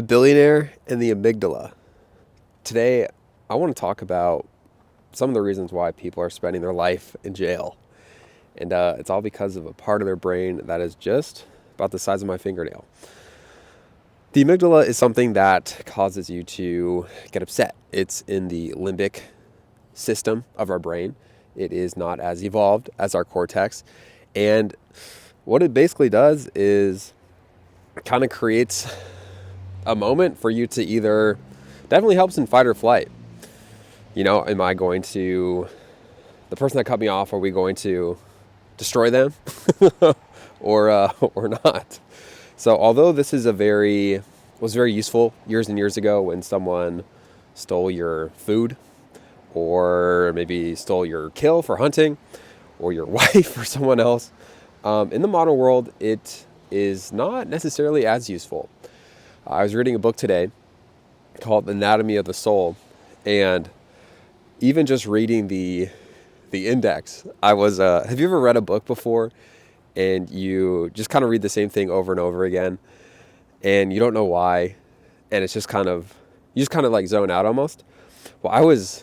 The billionaire and the amygdala. Today, I want to talk about some of the reasons why people are spending their life in jail. And it's all because of a part of their brain that is just about the size of my fingernail. The amygdala is something that causes you to get upset. It's in the limbic system of our brain. It is not as evolved as our cortex. And what it basically does is kind of creates a moment for you to either, definitely helps in fight or flight. You know, am I going to, the person that cut me off, are we going to destroy them or not? So although this is was very useful years and years ago when someone stole your food or maybe stole your kill for hunting or your wife or someone else, in the modern world, it is not necessarily as useful. I was reading a book today called Anatomy of the Soul, and even just reading the index, have you ever read a book before and you just kind of read the same thing over and over again and you don't know why, and it's just you just kind of like zone out almost? Well, I was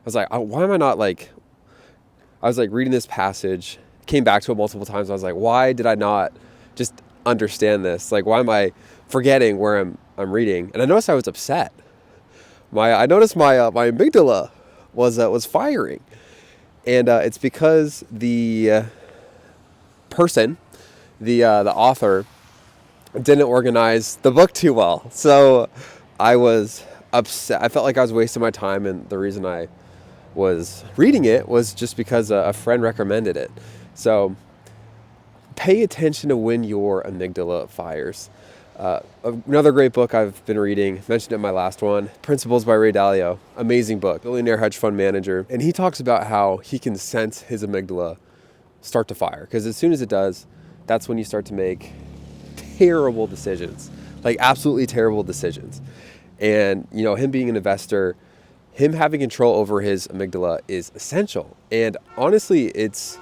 like, why am I not like, I was like reading this passage, came back to it multiple times. I was like, why did I not just understand this? Like, why am I forgetting where I'm reading? And I noticed I was upset. I noticed my amygdala was firing, and it's because the person, the author, didn't organize the book too well. So I was upset. I felt like I was wasting my time, and the reason I was reading it was just because a friend recommended it. So pay attention to when your amygdala fires. Another great book I've been reading, mentioned it in my last one, Principles by Ray Dalio. Amazing book, billionaire hedge fund manager. And he talks about how he can sense his amygdala start to fire. Because as soon as it does, that's when you start to make terrible decisions, like absolutely terrible decisions. And, you know, him being an investor, him having control over his amygdala is essential. And honestly, it's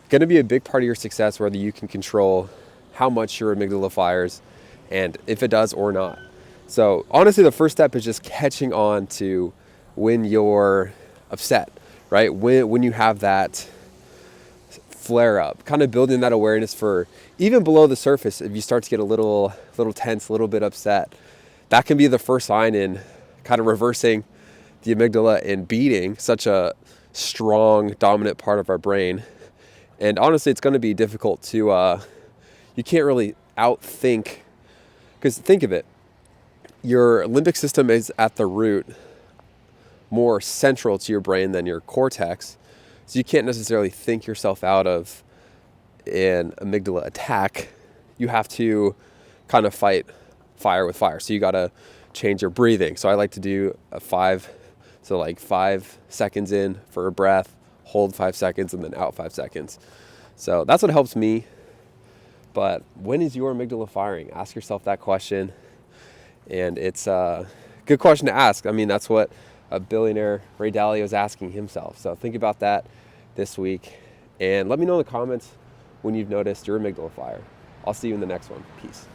going to be a big part of your success, whether you can control how much your amygdala fires and if it does or not. So honestly, the first step is just catching on to when you're upset, right? When you have that flare up, kind of building that awareness for even below the surface. If you start to get a little tense, a little bit upset, that can be the first sign in kind of reversing the amygdala and beating such a strong, dominant part of our brain. And honestly, it's going to be difficult to, you can't really outthink, because think of it, your limbic system is at the root, more central to your brain than your cortex. So you can't necessarily think yourself out of an amygdala attack. You have to kind of fight fire with fire. So you got to change your breathing. So I like to do like 5 seconds in for a breath, hold 5 seconds, and then out 5 seconds. So that's what helps me. But when is your amygdala firing? Ask yourself that question. And it's a good question to ask. I mean, that's what a billionaire, Ray Dalio, is asking himself. So think about that this week. And let me know in the comments when you've noticed your amygdala fire. I'll see you in the next one. Peace.